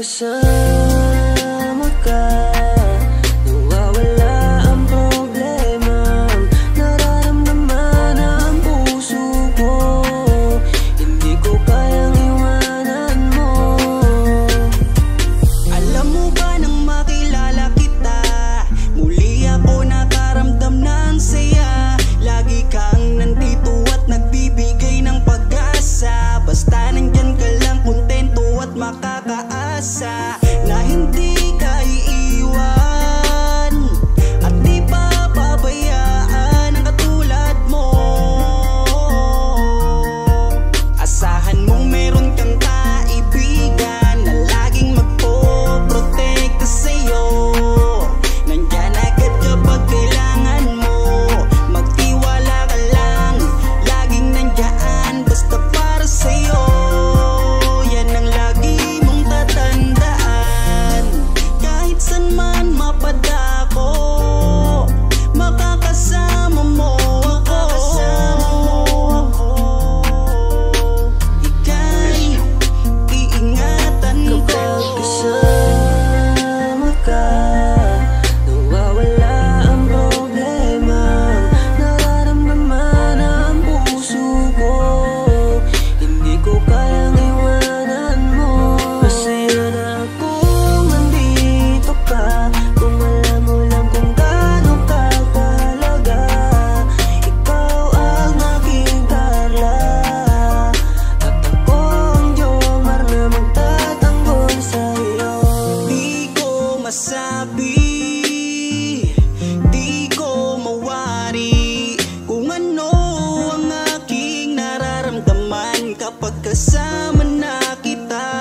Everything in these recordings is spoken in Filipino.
kasama ka, nawawala ang problema. Nararamdaman ang puso ko, hindi ko kayang iwanan mo. Alam mo ba nang makilala kita, muli ako nakaramdam ng saya. Lagi kang nandito at nagbibigay ng pag-asa. Basta nandyan ka lang, kontento at makakaasa na hindi ka iiwan at di papabayaan ang katulad mo. Asahan mong meron kang kaibigan na laging magpoprotekta sa'yo. Nandyan agad kapag kailangan mo, magtiwala ka lang, laging nandyan basta para sa'yo. Yan ang lagi mong tatandaan, kahit saan man mapadako, makakasama mo ako. Ika'y iingatan ko. Kapag kasama ka, nawawala ang problema. Nararamdaman ang puso ko, hindi ko kayang iwanan mo. Masaya na akong nandito ka, kung alam mo lang kung gaano ka kahalaga. Ikaw ang aking Carla, at ako ang Jomar na magtatanggol sa'yo. Di ko masabi, di ko mawari kung ano ang aking nararamdaman kapag kasama na kita.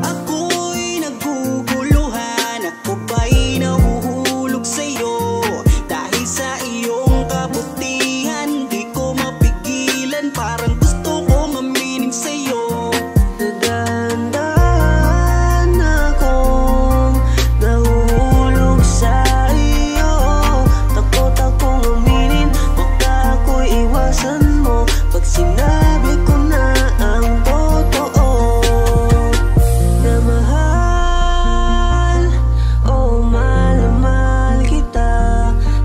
Ako'y naguguluhan, ako ba'y nahuhulog sa'yo? Dahil sa iyong kabutihan, di ko mapigilan, parang gusto kong aminin sa'yo. Dahan-dahan akong nahuhulog sa iyo. Takot akong aminin, baka ako'y iwasan mo pag sinabi ko na ang totoo. Na mahal, oh mahal na mahal kita.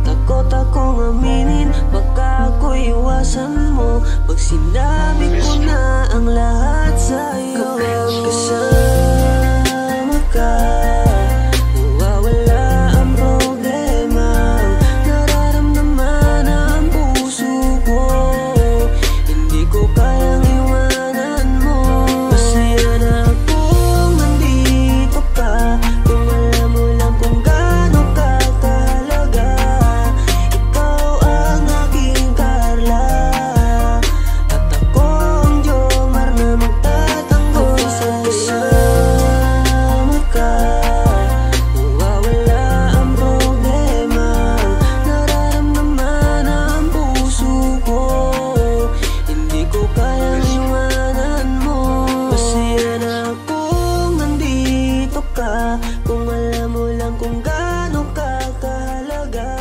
Takot akong aminin, baka ako'y iwasan mo pag sinabi ko na ang lahat sa'yo. Kapag kasama ka, nawawala ang problema. Nararamdaman ang puso ko, hindi ko kayang iwanan mo. Masaya na akong nandito ka, kung alam mo lang kung gaano ka kahalaga. Ikaw ang aking Carla, at ako ang Jomar na magtatanggol sa'yo. Kasama ka, nawawala ang problema. Nararamdaman ang puso ko, hindi ko kayang iwanan mo. Masaya na akong nandito ka, kung alam mo lang kung gaano ka kahalaga.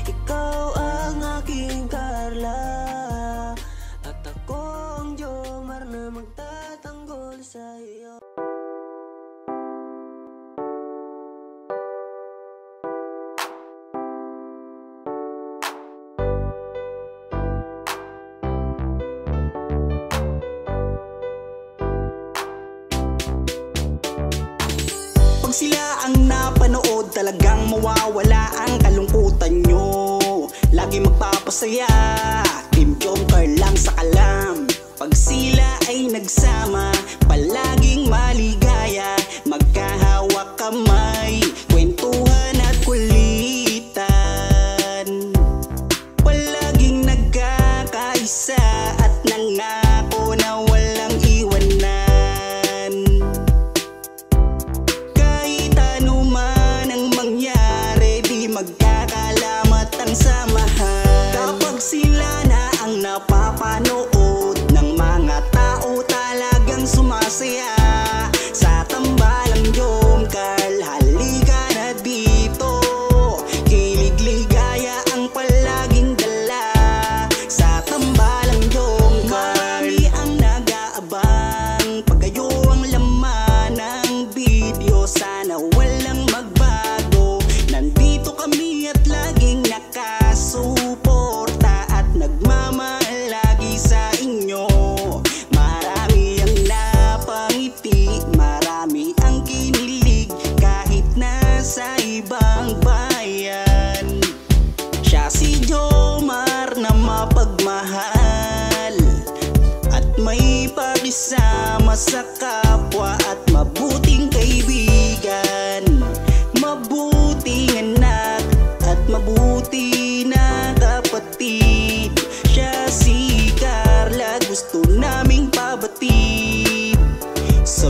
Ikaw ang aking Carla, at ako ang Jomar na magtatanggol sa'yo. Pag sila ang napanood, talagang mawawala ang kalungkutan nyo. Lagi magpapasaya, Team Jomcar lang sa kalam. Pag sila ay nagsama, palaging maligaya, magkahawak kamay, kwentuhan at kulitan. Palaging nagkakaisa at nangako na walang iwanan. Kahit ano man ang mangyari, di magkakalamat ang samahan. Kapag sila na ang napapanood ng mga tao talagang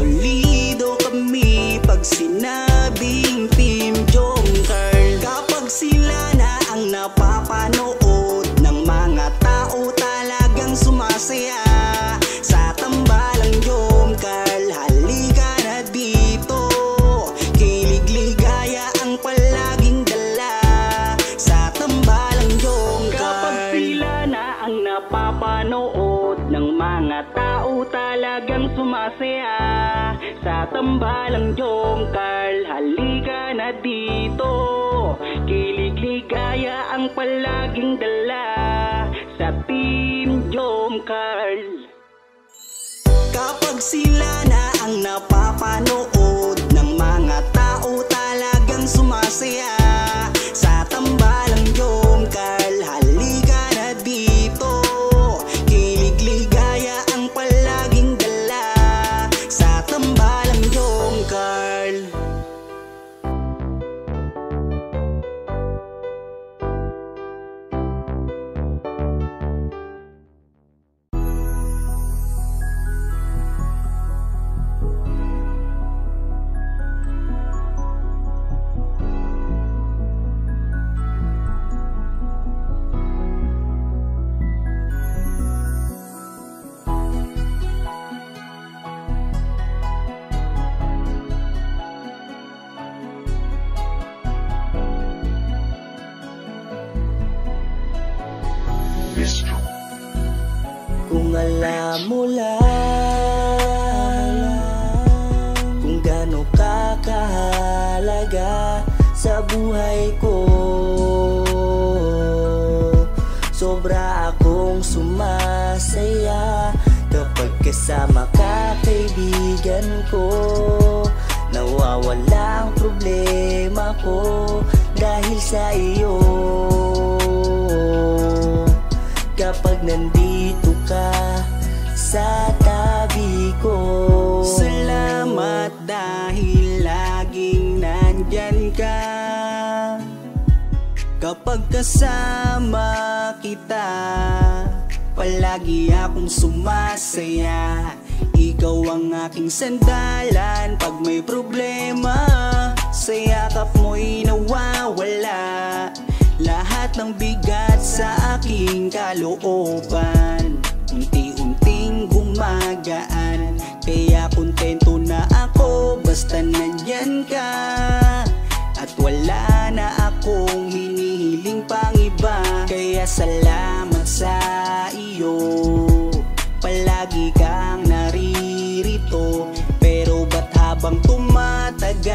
solido kami pag sinabing Team Jomcarl. Kapag sila na ang napapanood ng mga tao talagang sumasaya sa tambalang Jomcarl. Halika na dito, kilig ligaya ang palaging dala sa tambalang Jomcarl. Kapag sila na ang napapanood ng mga tao talagang sumasaya sa tambalang Jomcarl. Halika na dito, kilig ligaya ang palaging dala sa Team Jomcarl. Kapag sila na ang napapanood ng mga tao talagang sumasaya sa tambalang Jomcarl. Halika na dito, kilig ligaya ang palaging dala sa tambalang Jomcarl. Kung alam mo lang kung gaano ka kahalaga sa buhay ko, sobra akong sumasaya kapag kasama ka, kaibigan ko. Nawawala ang problema ko dahil sa iyo. Kapag nandito ka sa tabi ko, salamat dahil laging nandyan ka. Kapag kasama kita, palagi akong sumasaya. Ikaw ang aking sandalan pag may problema, sa yakap mo'y nawawala lahat ng bigat sa aking kalooban. Unti-unting gumagaan, kaya kontento na ako basta nandyan ka. At wala na akong hinihiling pang iba, kaya salamat sa iyo. Palagi kang naririto, pero ba't habang tumatagal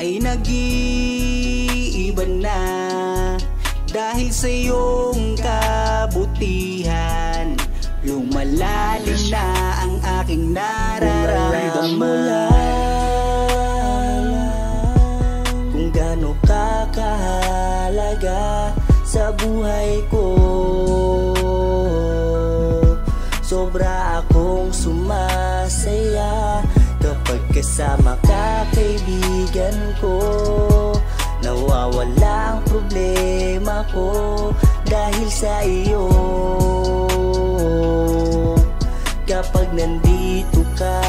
ay nag-iiba na? Dahil sa iyong kabutihan, lumalalim na ang aking nararamdaman. Kung gaano ka kahalaga sa buhay ko, sobra akong sumasaya kapag kasama ka, kaibigan ko. Nawawala ang problema ko dahil sa iyo. Kapag nandito ka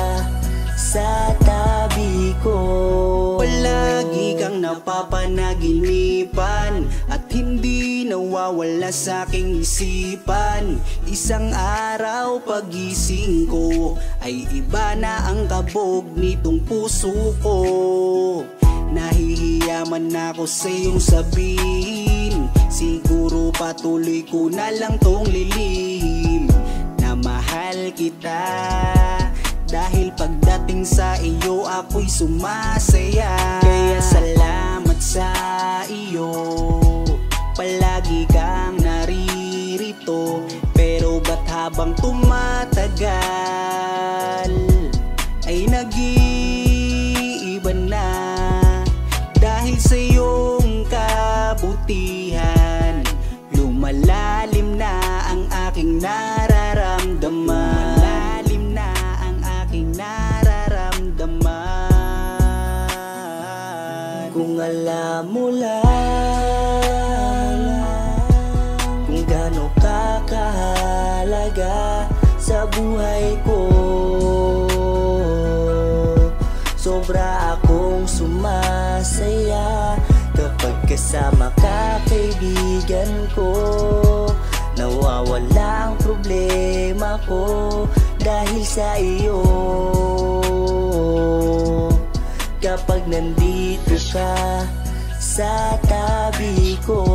sa tabi ko, palagi kang napapanaginipan at hindi nawawala sa aking isipan. Isang araw pagising ko ay iba na ang kabog nitong puso ko. Nahihiyaman ako sa iyong sabihin, siguro patuloy ko na lang tong lilihim na mahal kita. Dahil pagdating sa iyo ako'y sumasaya. Kaya salamat sa iyo, palagi kang naririto. Pero ba't habang tumatagal ay nag-iiba na? Dahil sa iyong kabutihan, lumalalim na ang aking nararamdaman. Lumalalim na ang aking nararamdaman. Kung alam mo lang kung gaano ka kahalaga sa buhay ko, sobra akong sumasaya kapag kasama ka, kaibigan ko. Nawawala ang problema ko dahil sa iyo. Kapag nandito ka sa tabi ko.